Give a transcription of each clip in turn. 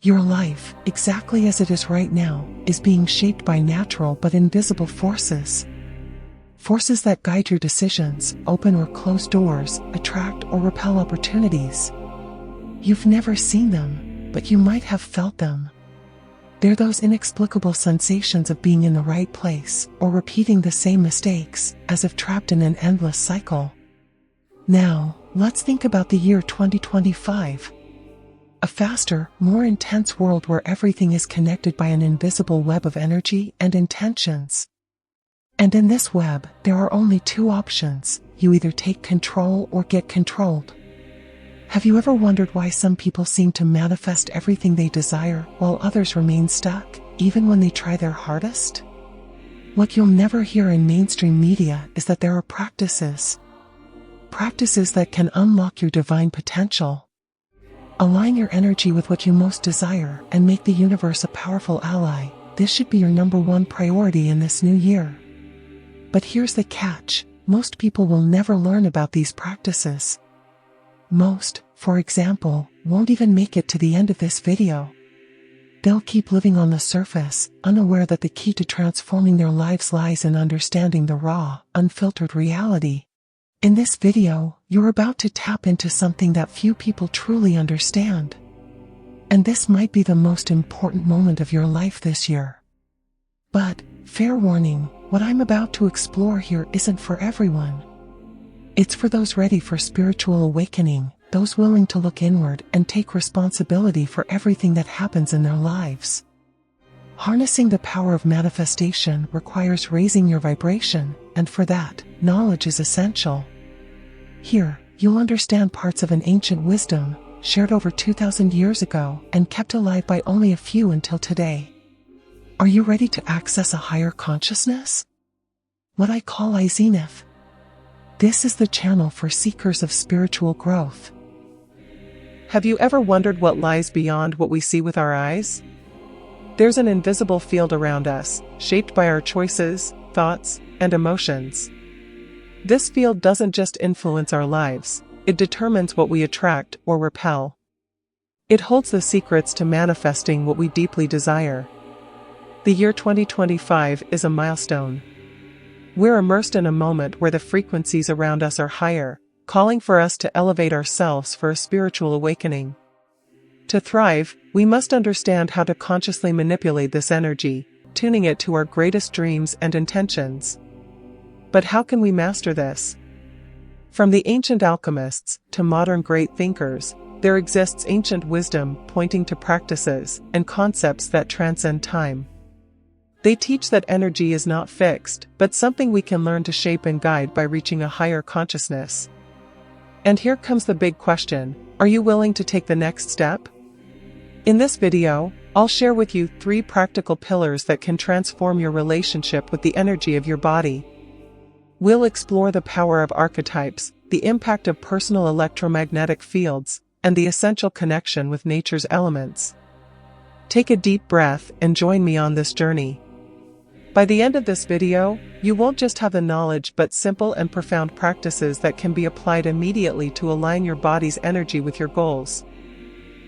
Your life, exactly as it is right now, is being shaped by natural but invisible forces. Forces that guide your decisions, open or close doors, attract or repel opportunities. You've never seen them, but you might have felt them. They're those inexplicable sensations of being in the right place, or repeating the same mistakes, as if trapped in an endless cycle. Now, let's think about the year 2025. A faster, more intense world where everything is connected by an invisible web of energy and intentions. And in this web, there are only two options: you either take control or get controlled. Have you ever wondered why some people seem to manifest everything they desire, while others remain stuck, even when they try their hardest? What you'll never hear in mainstream media is that there are practices that can unlock your divine potential. Align your energy with what you most desire and make the universe a powerful ally. This should be your number one priority in this new year. But here's the catch: most people will never learn about these practices. Most, for example, won't even make it to the end of this video. They'll keep living on the surface, unaware that the key to transforming their lives lies in understanding the raw, unfiltered reality. In this video, you're about to tap into something that few people truly understand. And this might be the most important moment of your life this year. But, fair warning, what I'm about to explore here isn't for everyone. It's for those ready for spiritual awakening, those willing to look inward and take responsibility for everything that happens in their lives. Harnessing the power of manifestation requires raising your vibration, and for that, knowledge is essential. Here, you'll understand parts of an ancient wisdom, shared over 2,000 years ago and kept alive by only a few until today. Are you ready to access a higher consciousness? What I call iZenither. This is the channel for seekers of spiritual growth. Have you ever wondered what lies beyond what we see with our eyes? There's an invisible field around us, shaped by our choices, thoughts, and emotions. This field doesn't just influence our lives, it determines what we attract or repel. It holds the secrets to manifesting what we deeply desire. The year 2025 is a milestone. We're immersed in a moment where the frequencies around us are higher, calling for us to elevate ourselves for a spiritual awakening. To thrive, we must understand how to consciously manipulate this energy, tuning it to our greatest dreams and intentions. But how can we master this? From the ancient alchemists to modern great thinkers, there exists ancient wisdom pointing to practices and concepts that transcend time. They teach that energy is not fixed, but something we can learn to shape and guide by reaching a higher consciousness. And here comes the big question: are you willing to take the next step? In this video, I'll share with you 3 practical pillars that can transform your relationship with the energy of your body. We'll explore the power of archetypes, the impact of personal electromagnetic fields, and the essential connection with nature's elements. Take a deep breath and join me on this journey. By the end of this video, you won't just have the knowledge but simple and profound practices that can be applied immediately to align your body's energy with your goals.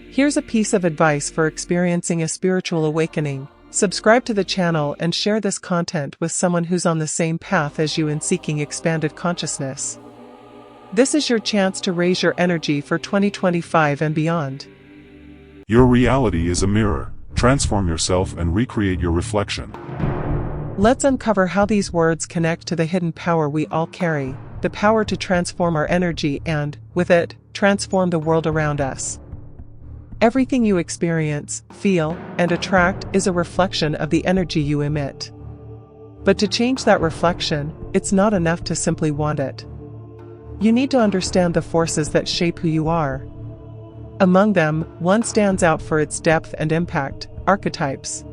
Here's a piece of advice for experiencing a spiritual awakening: subscribe to the channel and share this content with someone who's on the same path as you in seeking expanded consciousness. This is your chance to raise your energy for 2025 and beyond. Your reality is a mirror. Transform yourself and recreate your reflection. Let's uncover how these words connect to the hidden power we all carry, the power to transform our energy and, with it, transform the world around us. Everything you experience, feel, and attract is a reflection of the energy you emit. But to change that reflection, it's not enough to simply want it. You need to understand the forces that shape who you are. Among them, one stands out for its depth and impact: archetypes.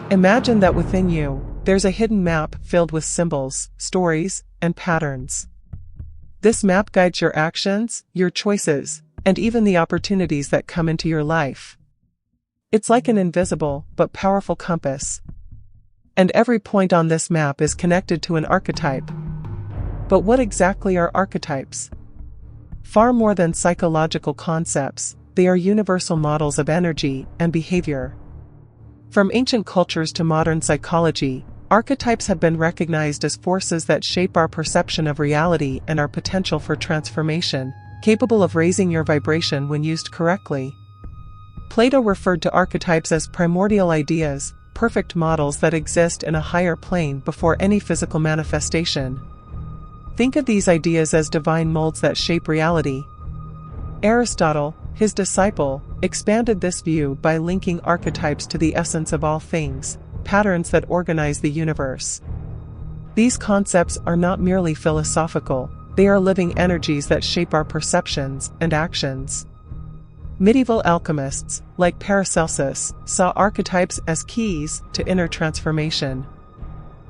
Imagine that within you, there's a hidden map filled with symbols, stories, and patterns. This map guides your actions, your choices, and even the opportunities that come into your life. It's like an invisible, but powerful compass. And every point on this map is connected to an archetype. But what exactly are archetypes? Far more than psychological concepts, they are universal models of energy and behavior. From ancient cultures to modern psychology, archetypes have been recognized as forces that shape our perception of reality and our potential for transformation, capable of raising your vibration when used correctly. Plato referred to archetypes as primordial ideas, perfect models that exist in a higher plane before any physical manifestation. Think of these ideas as divine molds that shape reality. Aristotle, his disciple, expanded this view by linking archetypes to the essence of all things, patterns that organize the universe. These concepts are not merely philosophical, they are living energies that shape our perceptions and actions. Medieval alchemists, like Paracelsus, saw archetypes as keys to inner transformation.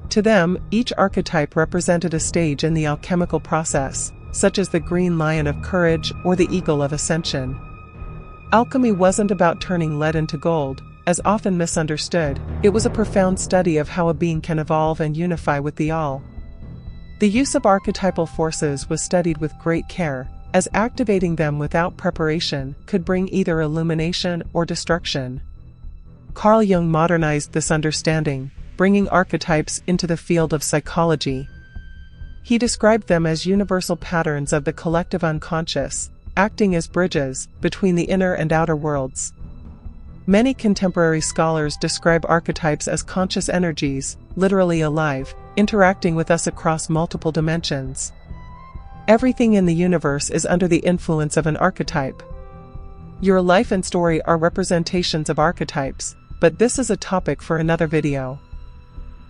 To them, each archetype represented a stage in the alchemical process, such as the green lion of courage or the eagle of ascension. Alchemy wasn't about turning lead into gold, as often misunderstood. It was a profound study of how a being can evolve and unify with the all. The use of archetypal forces was studied with great care, as activating them without preparation could bring either illumination or destruction. Carl Jung modernized this understanding, bringing archetypes into the field of psychology. He described them as universal patterns of the collective unconscious, acting as bridges between the inner and outer worlds. Many contemporary scholars describe archetypes as conscious energies, literally alive, interacting with us across multiple dimensions. Everything in the universe is under the influence of an archetype. Your life and story are representations of archetypes, but this is a topic for another video.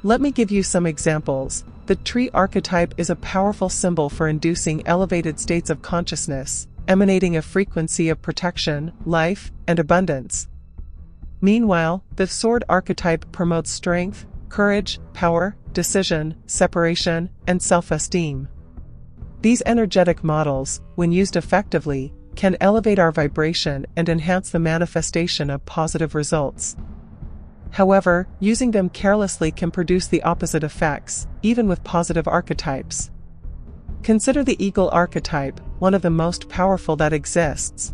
Let me give you some examples. The tree archetype is a powerful symbol for inducing elevated states of consciousness, emanating a frequency of protection, life, and abundance. Meanwhile, the sword archetype promotes strength, courage, power, decision, separation, and self-esteem. These energetic models, when used effectively, can elevate our vibration and enhance the manifestation of positive results. However, using them carelessly can produce the opposite effects, even with positive archetypes. Consider the eagle archetype, one of the most powerful that exists.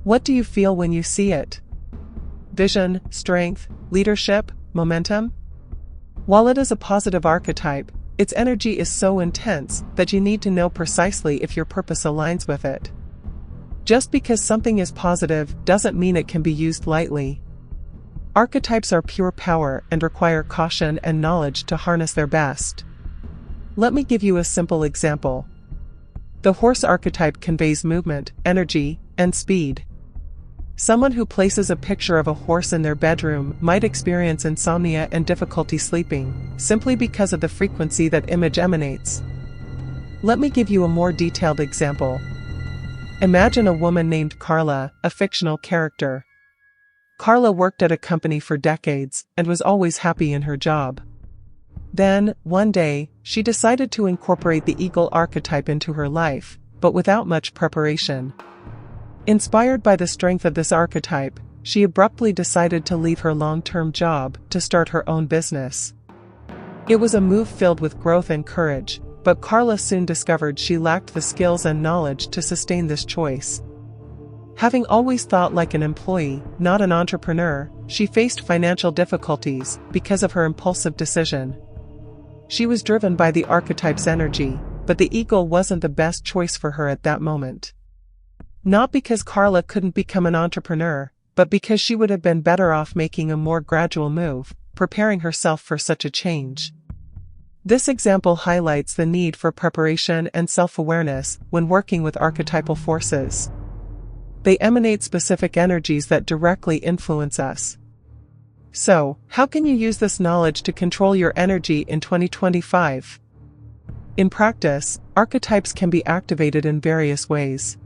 What do you feel when you see it? Vision, strength, leadership, momentum? While it is a positive archetype, its energy is so intense that you need to know precisely if your purpose aligns with it. Just because something is positive doesn't mean it can be used lightly. Archetypes are pure power and require caution and knowledge to harness their best. Let me give you a simple example. The horse archetype conveys movement, energy, and speed. Someone who places a picture of a horse in their bedroom might experience insomnia and difficulty sleeping, simply because of the frequency that image emanates. Let me give you a more detailed example. Imagine a woman named Carla, a fictional character. Carla worked at a company for decades and was always happy in her job. Then, one day, she decided to incorporate the eagle archetype into her life, but without much preparation. Inspired by the strength of this archetype, she abruptly decided to leave her long-term job to start her own business. It was a move filled with growth and courage, but Carla soon discovered she lacked the skills and knowledge to sustain this choice. Having always thought like an employee, not an entrepreneur, she faced financial difficulties because of her impulsive decision. She was driven by the archetype's energy, but the eagle wasn't the best choice for her at that moment. Not because Carla couldn't become an entrepreneur, but because she would have been better off making a more gradual move, preparing herself for such a change. This example highlights the need for preparation and self-awareness when working with archetypal forces. They emanate specific energies that directly influence us. So, how can you use this knowledge to control your energy in 2025? In practice, archetypes can be activated in various ways.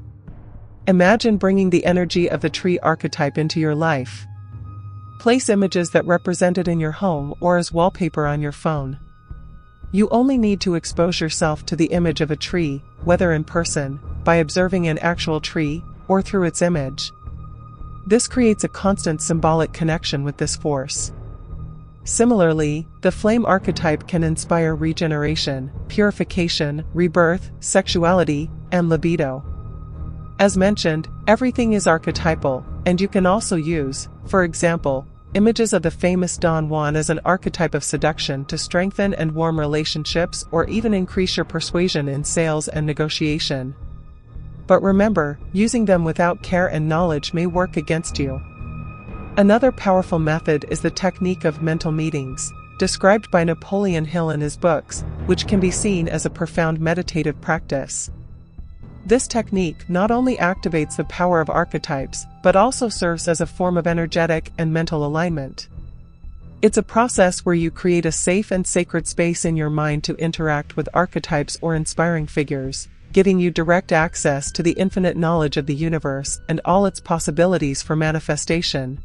Imagine bringing the energy of the tree archetype into your life. Place images that represent it in your home or as wallpaper on your phone. You only need to expose yourself to the image of a tree, whether in person, by observing an actual tree, or through its image. This creates a constant symbolic connection with this force. Similarly, the flame archetype can inspire regeneration, purification, rebirth, sexuality, and libido. As mentioned, everything is archetypal, and you can also use, for example, images of the famous Don Juan as an archetype of seduction to strengthen and warm relationships or even increase your persuasion in sales and negotiation. But remember, using them without care and knowledge may work against you. Another powerful method is the technique of mental meetings, described by Napoleon Hill in his books, which can be seen as a profound meditative practice. This technique not only activates the power of archetypes, but also serves as a form of energetic and mental alignment. It's a process where you create a safe and sacred space in your mind to interact with archetypes or inspiring figures, giving you direct access to the infinite knowledge of the universe and all its possibilities for manifestation.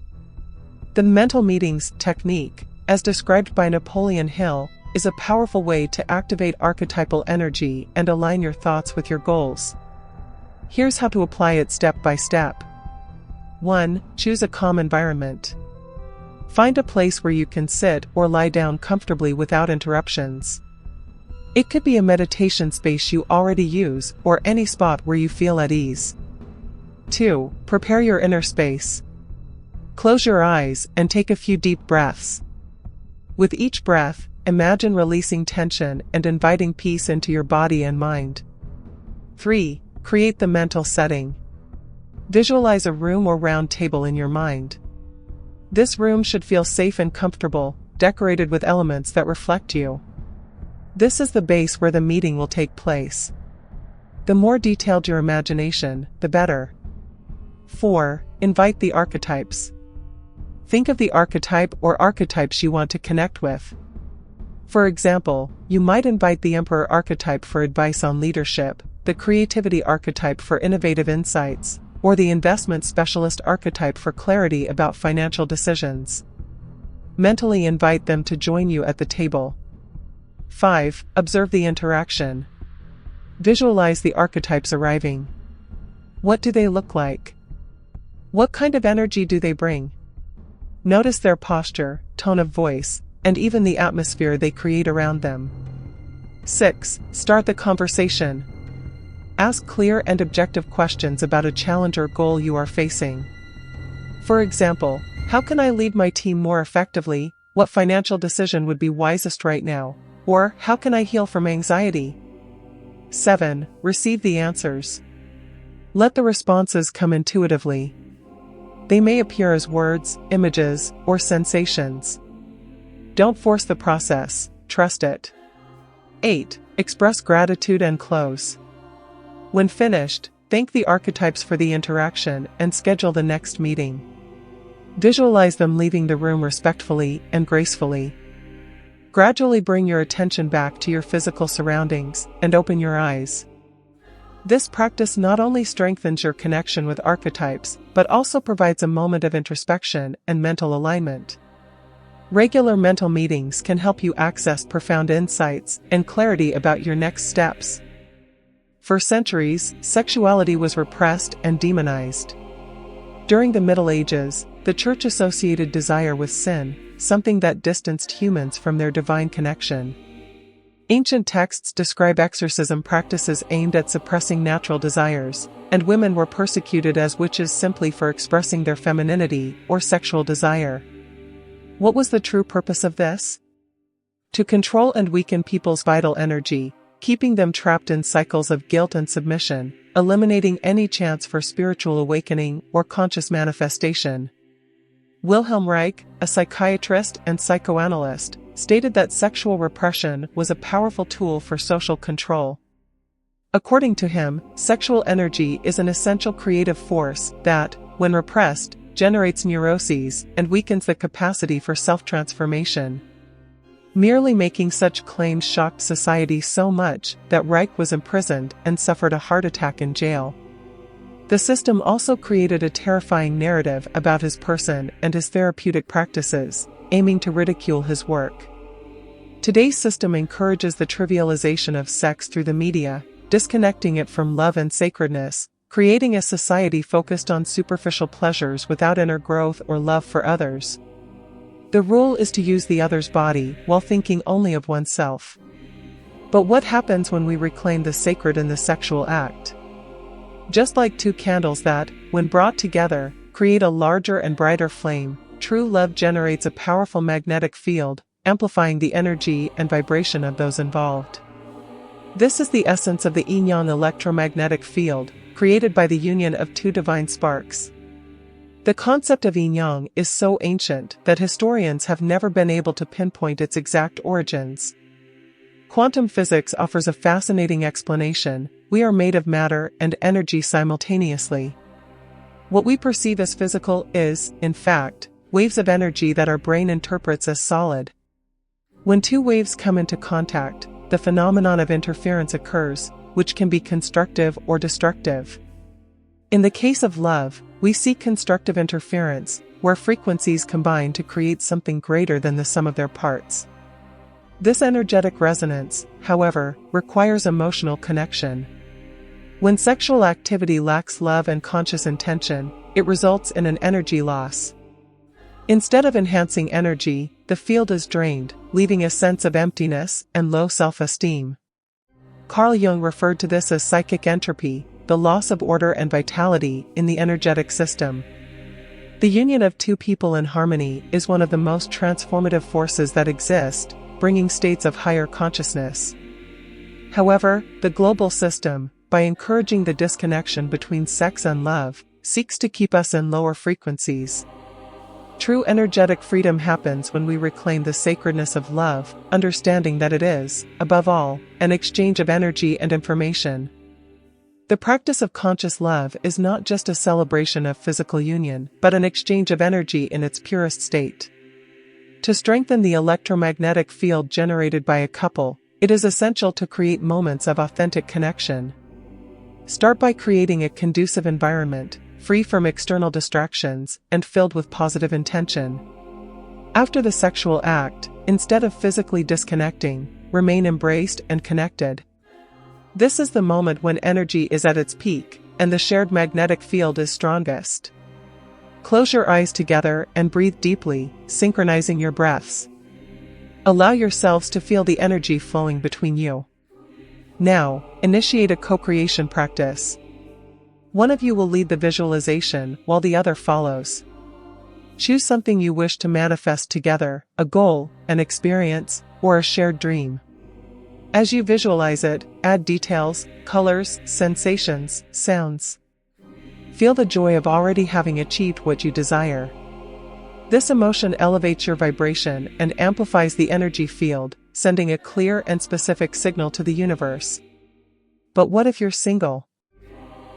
The mental meetings technique, as described by Napoleon Hill, is a powerful way to activate archetypal energy and align your thoughts with your goals. Here's how to apply it step by step. 1. Choose a calm environment. Find a place where you can sit or lie down comfortably without interruptions. It could be a meditation space you already use or any spot where you feel at ease. 2. Prepare your inner space. Close your eyes and take a few deep breaths. With each breath, imagine releasing tension and inviting peace into your body and mind. 3. Create the mental setting. Visualize a room or round table in your mind. This room should feel safe and comfortable, decorated with elements that reflect you. This is the base where the meeting will take place. The more detailed your imagination, the better. 4. Invite the archetypes. Think of the archetype or archetypes you want to connect with. For example, you might invite the Emperor archetype for advice on leadership, the creativity archetype for innovative insights, or the investment specialist archetype for clarity about financial decisions. Mentally invite them to join you at the table. 5. Observe the interaction. Visualize the archetypes arriving. What do they look like? What kind of energy do they bring? Notice their posture, tone of voice, and even the atmosphere they create around them. 6. Start the conversation. Ask clear and objective questions about a challenge or goal you are facing. For example, how can I lead my team more effectively? What financial decision would be wisest right now? Or, how can I heal from anxiety? 7. Receive the answers. Let the responses come intuitively. They may appear as words, images, or sensations. Don't force the process, trust it. 8. Express gratitude and close. When finished, thank the archetypes for the interaction and schedule the next meeting. Visualize them leaving the room respectfully and gracefully. Gradually bring your attention back to your physical surroundings and open your eyes. This practice not only strengthens your connection with archetypes, but also provides a moment of introspection and mental alignment. Regular mental meetings can help you access profound insights and clarity about your next steps. For centuries, sexuality was repressed and demonized. During the Middle Ages, the Church associated desire with sin, something that distanced humans from their divine connection. Ancient texts describe exorcism practices aimed at suppressing natural desires, and women were persecuted as witches simply for expressing their femininity or sexual desire. What was the true purpose of this? To control and weaken people's vital energy, keeping them trapped in cycles of guilt and submission, eliminating any chance for spiritual awakening or conscious manifestation. Wilhelm Reich, a psychiatrist and psychoanalyst, stated that sexual repression was a powerful tool for social control. According to him, sexual energy is an essential creative force that, when repressed, generates neuroses and weakens the capacity for self-transformation. Merely making such claims shocked society so much that Reich was imprisoned and suffered a heart attack in jail. The system also created a terrifying narrative about his person and his therapeutic practices, aiming to ridicule his work. Today's system encourages the trivialization of sex through the media, disconnecting it from love and sacredness, creating a society focused on superficial pleasures without inner growth or love for others. The rule is to use the other's body while thinking only of oneself. But what happens when we reclaim the sacred in the sexual act? Just like two candles that, when brought together, create a larger and brighter flame, true love generates a powerful magnetic field, amplifying the energy and vibration of those involved. This is the essence of the yin-yang electromagnetic field, created by the union of two divine sparks. The concept of yin-yang is so ancient that historians have never been able to pinpoint its exact origins. Quantum physics offers a fascinating explanation. We are made of matter and energy simultaneously. What we perceive as physical is, in fact, waves of energy that our brain interprets as solid. When two waves come into contact, the phenomenon of interference occurs, which can be constructive or destructive. In the case of love, we see constructive interference, where frequencies combine to create something greater than the sum of their parts. This energetic resonance, however, requires emotional connection. When sexual activity lacks love and conscious intention, it results in an energy loss. Instead of enhancing energy, the field is drained, leaving a sense of emptiness and low self-esteem. Carl Jung referred to this as psychic entropy, the loss of order and vitality in the energetic system. The union of two people in harmony is one of the most transformative forces that exist, bringing states of higher consciousness. However, the global system, by encouraging the disconnection between sex and love, seeks to keep us in lower frequencies. True energetic freedom happens when we reclaim the sacredness of love, understanding that it is, above all, an exchange of energy and information. The practice of conscious love is not just a celebration of physical union, but an exchange of energy in its purest state. To strengthen the electromagnetic field generated by a couple, it is essential to create moments of authentic connection. Start by creating a conducive environment, free from external distractions, and filled with positive intention. After the sexual act, instead of physically disconnecting, remain embraced and connected. This is the moment when energy is at its peak, and the shared magnetic field is strongest. Close your eyes together and breathe deeply, synchronizing your breaths. Allow yourselves to feel the energy flowing between you. Now, initiate a co-creation practice. One of you will lead the visualization while the other follows. Choose something you wish to manifest together, a goal, an experience, or a shared dream. As you visualize it, add details, colors, sensations, sounds. Feel the joy of already having achieved what you desire. This emotion elevates your vibration and amplifies the energy field, sending a clear and specific signal to the universe. But what if you're single?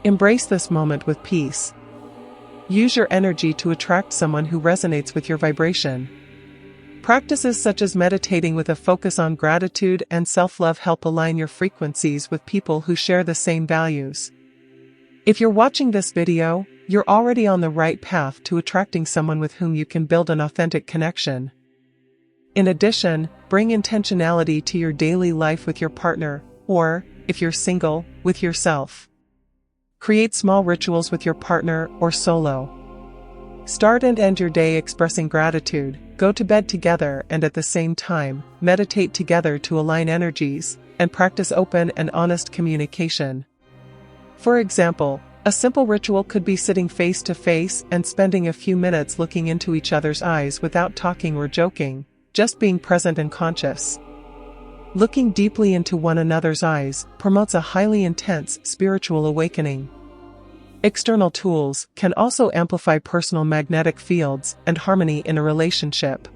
Embrace this moment with peace. Use your energy to attract someone who resonates with your vibration. Practices such as meditating with a focus on gratitude and self-love help align your frequencies with people who share the same values. If you're watching this video, you're already on the right path to attracting someone with whom you can build an authentic connection. In addition, bring intentionality to your daily life with your partner, or, if you're single, with yourself. Create small rituals with your partner or solo. Start and end your day expressing gratitude, go to bed together and at the same time, meditate together to align energies, and practice open and honest communication. For example, a simple ritual could be sitting face to face and spending a few minutes looking into each other's eyes without talking or joking, just being present and conscious. Looking deeply into one another's eyes promotes a highly intense spiritual awakening. External tools can also amplify personal magnetic fields and harmony in a relationship.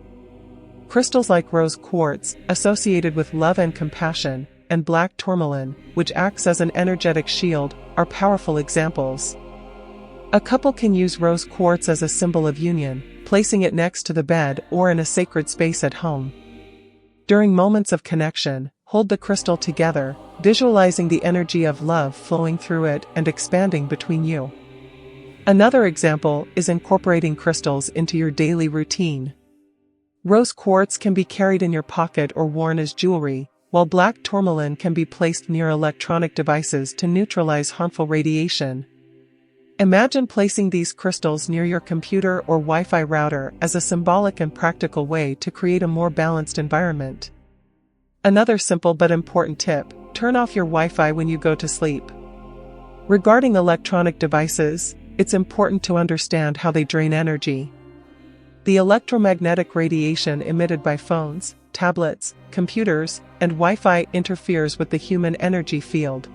Crystals like rose quartz, associated with love and compassion, and black tourmaline, which acts as an energetic shield, are powerful examples. A couple can use rose quartz as a symbol of union, placing it next to the bed or in a sacred space at home. During moments of connection, hold the crystal together, visualizing the energy of love flowing through it and expanding between you. Another example is incorporating crystals into your daily routine. Rose quartz can be carried in your pocket or worn as jewelry, while black tourmaline can be placed near electronic devices to neutralize harmful radiation. Imagine placing these crystals near your computer or Wi-Fi router as a symbolic and practical way to create a more balanced environment. Another simple but important tip: turn off your Wi-Fi when you go to sleep. Regarding electronic devices, it's important to understand how they drain energy. The electromagnetic radiation emitted by phones, tablets, computers, and Wi-Fi interferes with the human energy field.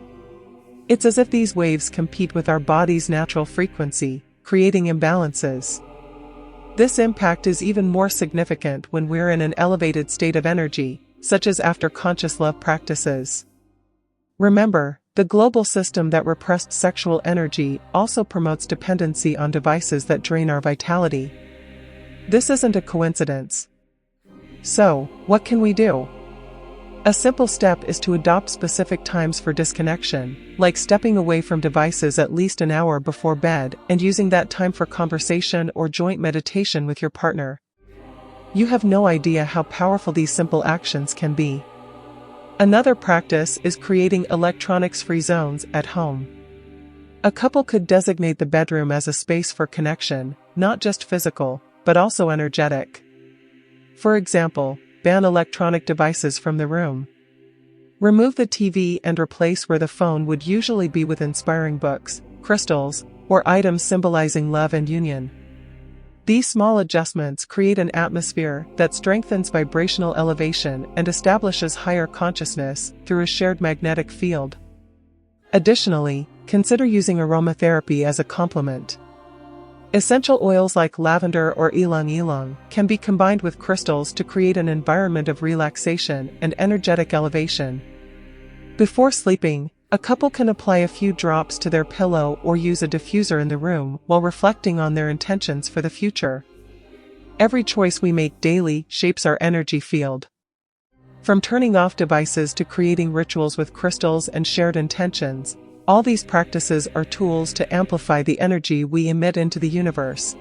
It's as if these waves compete with our body's natural frequency, creating imbalances. This impact is even more significant when we're in an elevated state of energy, such as after conscious love practices. Remember, the global system that repressed sexual energy also promotes dependency on devices that drain our vitality. This isn't a coincidence. So, what can we do? A simple step is to adopt specific times for disconnection, like stepping away from devices at least an hour before bed and using that time for conversation or joint meditation with your partner. You have no idea how powerful these simple actions can be. Another practice is creating electronics-free zones at home. A couple could designate the bedroom as a space for connection, not just physical, but also energetic. For example, ban electronic devices from the room. Remove the TV and replace where the phone would usually be with inspiring books, crystals, or items symbolizing love and union. These small adjustments create an atmosphere that strengthens vibrational elevation and establishes higher consciousness through a shared magnetic field. Additionally, consider using aromatherapy as a complement. Essential oils like lavender or ylang ylang can be combined with crystals to create an environment of relaxation and energetic elevation. Before sleeping, a couple can apply a few drops to their pillow or use a diffuser in the room while reflecting on their intentions for the future. Every choice we make daily shapes our energy field. From turning off devices to creating rituals with crystals and shared intentions, all these practices are tools to amplify the energy we emit into the universe.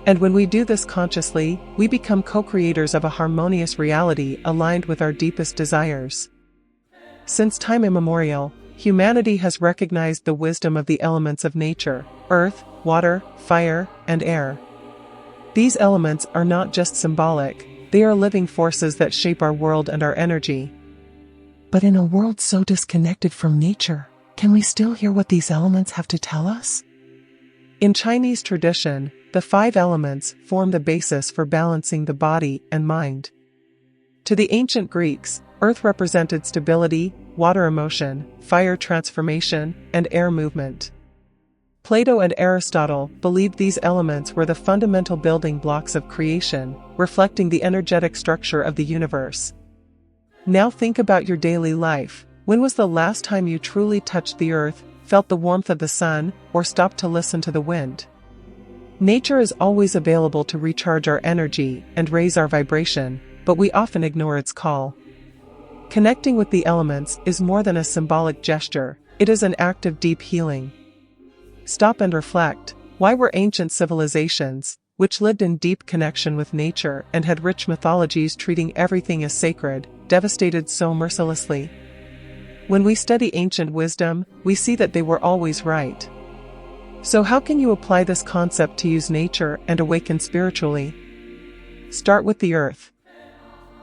And when we do this consciously, we become co-creators of a harmonious reality aligned with our deepest desires. Since time immemorial, humanity has recognized the wisdom of the elements of nature: earth, water, fire, and air. These elements are not just symbolic, they are living forces that shape our world and our energy. But in a world so disconnected from nature, can we still hear what these elements have to tell us? In Chinese tradition, the 5 elements form the basis for balancing the body and mind. To the ancient Greeks, earth represented stability, water emotion, fire transformation, and air movement. Plato and Aristotle believed these elements were the fundamental building blocks of creation, reflecting the energetic structure of the universe. Now think about your daily life. When was the last time you truly touched the earth, felt the warmth of the sun, or stopped to listen to the wind? Nature is always available to recharge our energy and raise our vibration, but we often ignore its call. Connecting with the elements is more than a symbolic gesture, it is an act of deep healing. Stop and reflect. Why were ancient civilizations, which lived in deep connection with nature and had rich mythologies treating everything as sacred, devastated so mercilessly? When we study ancient wisdom, we see that they were always right. So how can you apply this concept to use nature and awaken spiritually? Start with the earth.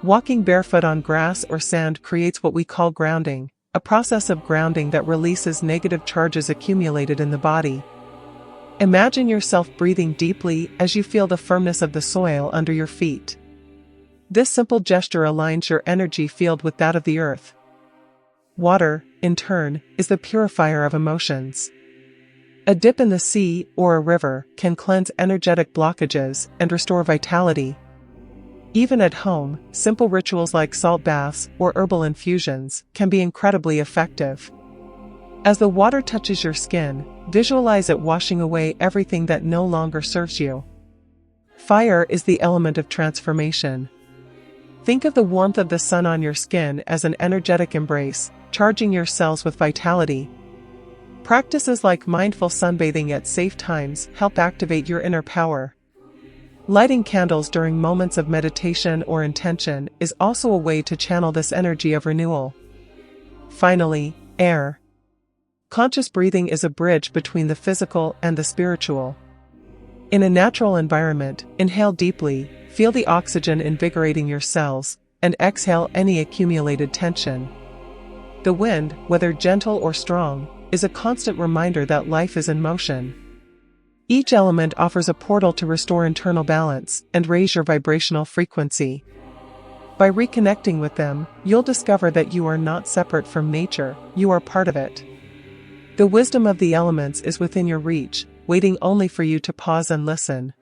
Walking barefoot on grass or sand creates what we call grounding, a process of grounding that releases negative charges accumulated in the body. Imagine yourself breathing deeply as you feel the firmness of the soil under your feet. This simple gesture aligns your energy field with that of the earth. Water, in turn, is the purifier of emotions. A dip in the sea or a river can cleanse energetic blockages and restore vitality. Even at home, simple rituals like salt baths or herbal infusions can be incredibly effective. As the water touches your skin, visualize it washing away everything that no longer serves you. Fire is the element of transformation. Think of the warmth of the sun on your skin as an energetic embrace, charging your cells with vitality. Practices like mindful sunbathing at safe times help activate your inner power. Lighting candles during moments of meditation or intention is also a way to channel this energy of renewal. Finally, air. Conscious breathing is a bridge between the physical and the spiritual. In a natural environment, inhale deeply, feel the oxygen invigorating your cells, and exhale any accumulated tension. The wind, whether gentle or strong, is a constant reminder that life is in motion. Each element offers a portal to restore internal balance and raise your vibrational frequency. By reconnecting with them, you'll discover that you are not separate from nature, you are part of it. The wisdom of the elements is within your reach, waiting only for you to pause and listen.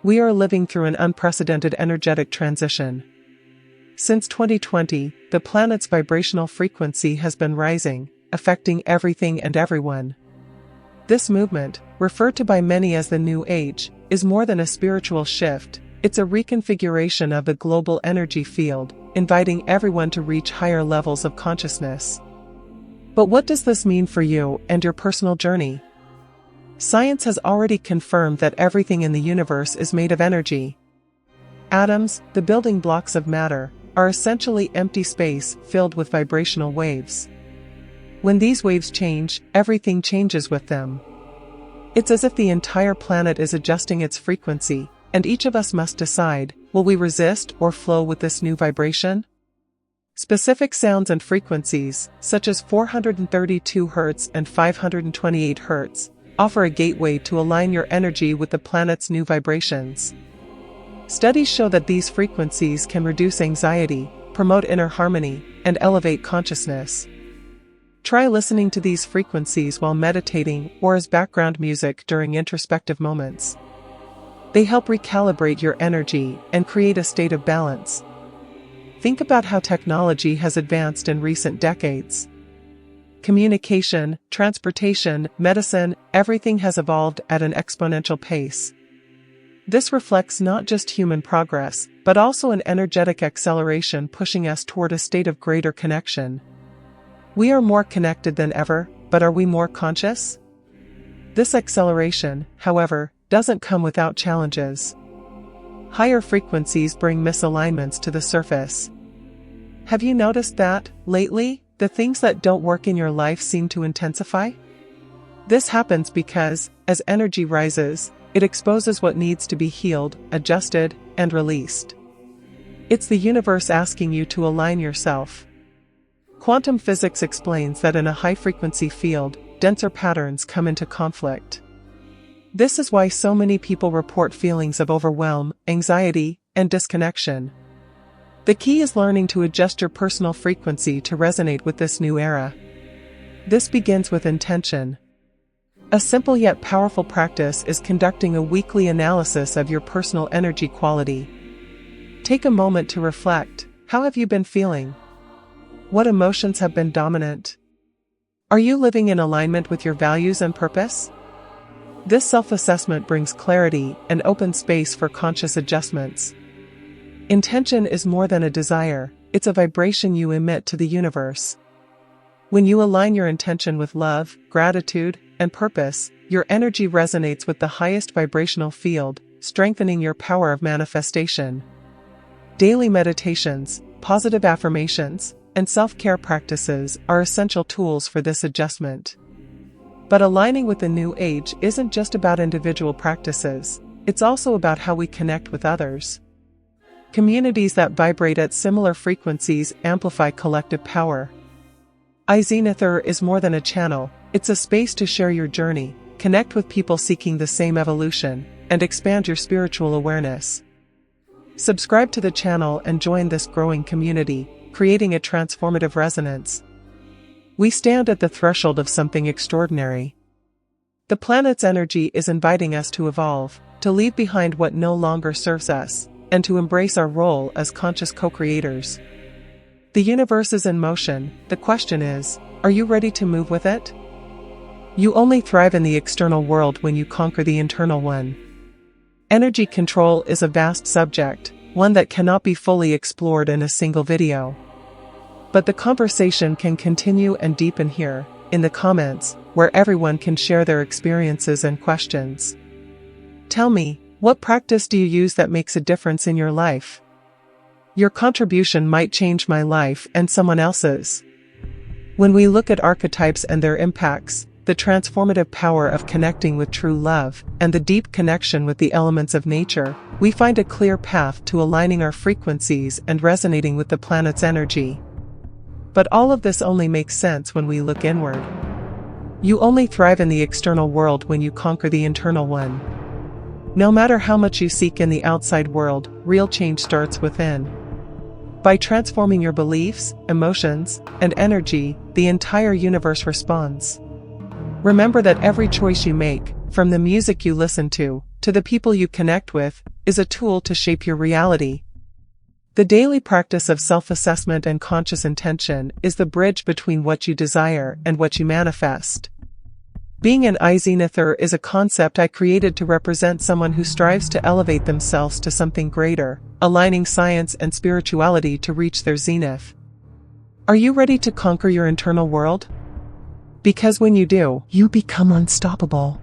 We are living through an unprecedented energetic transition. Since 2020, the planet's vibrational frequency has been rising, affecting everything and everyone. This movement, referred to by many as the New Age, is more than a spiritual shift, it's a reconfiguration of the global energy field, inviting everyone to reach higher levels of consciousness. But what does this mean for you and your personal journey? Science has already confirmed that everything in the universe is made of energy. Atoms, the building blocks of matter, are essentially empty space filled with vibrational waves. When these waves change, everything changes with them. It's as if the entire planet is adjusting its frequency, and each of us must decide, will we resist or flow with this new vibration? Specific sounds and frequencies, such as 432 Hz and 528 Hz, offer a gateway to align your energy with the planet's new vibrations. Studies show that these frequencies can reduce anxiety, promote inner harmony, and elevate consciousness. Try listening to these frequencies while meditating or as background music during introspective moments. They help recalibrate your energy and create a state of balance. Think about how technology has advanced in recent decades. Communication, transportation, medicine, everything has evolved at an exponential pace. This reflects not just human progress, but also an energetic acceleration pushing us toward a state of greater connection. We are more connected than ever, but are we more conscious? This acceleration, however, doesn't come without challenges. Higher frequencies bring misalignments to the surface. Have you noticed that, lately, the things that don't work in your life seem to intensify? This happens because, as energy rises, it exposes what needs to be healed, adjusted, and released. It's the universe asking you to align yourself. Quantum physics explains that in a high-frequency field, denser patterns come into conflict. This is why so many people report feelings of overwhelm, anxiety, and disconnection. The key is learning to adjust your personal frequency to resonate with this new era. This begins with intention. A simple yet powerful practice is conducting a weekly analysis of your personal energy quality. Take a moment to reflect. How have you been feeling? What emotions have been dominant? Are you living in alignment with your values and purpose? This self-assessment brings clarity and opens space for conscious adjustments. Intention is more than a desire, it's a vibration you emit to the universe. When you align your intention with love, gratitude, and purpose, your energy resonates with the highest vibrational field, strengthening your power of manifestation. Daily meditations, positive affirmations, and self-care practices are essential tools for this adjustment. But aligning with the new age isn't just about individual practices, it's also about how we connect with others. Communities that vibrate at similar frequencies amplify collective power. iZenither is more than a channel, it's a space to share your journey, connect with people seeking the same evolution, and expand your spiritual awareness. Subscribe to the channel and join this growing community, creating a transformative resonance. We stand at the threshold of something extraordinary. The planet's energy is inviting us to evolve, to leave behind what no longer serves us, and to embrace our role as conscious co-creators. The universe is in motion, the question is, are you ready to move with it? You only thrive in the external world when you conquer the internal one. Energy control is a vast subject, one that cannot be fully explored in a single video. But the conversation can continue and deepen here, in the comments, where everyone can share their experiences and questions. Tell me, what practice do you use that makes a difference in your life? Your contribution might change my life and someone else's. When we look at archetypes and their impacts, the transformative power of connecting with true love, and the deep connection with the elements of nature, we find a clear path to aligning our frequencies and resonating with the planet's energy. But all of this only makes sense when we look inward. You only thrive in the external world when you conquer the internal one. No matter how much you seek in the outside world, real change starts within. By transforming your beliefs, emotions, and energy, the entire universe responds. Remember that every choice you make, from the music you listen to the people you connect with, is a tool to shape your reality. The daily practice of self-assessment and conscious intention is the bridge between what you desire and what you manifest. Being an iZenither is a concept I created to represent someone who strives to elevate themselves to something greater, aligning science and spirituality to reach their zenith. Are you ready to conquer your internal world? Because when you do, You become unstoppable.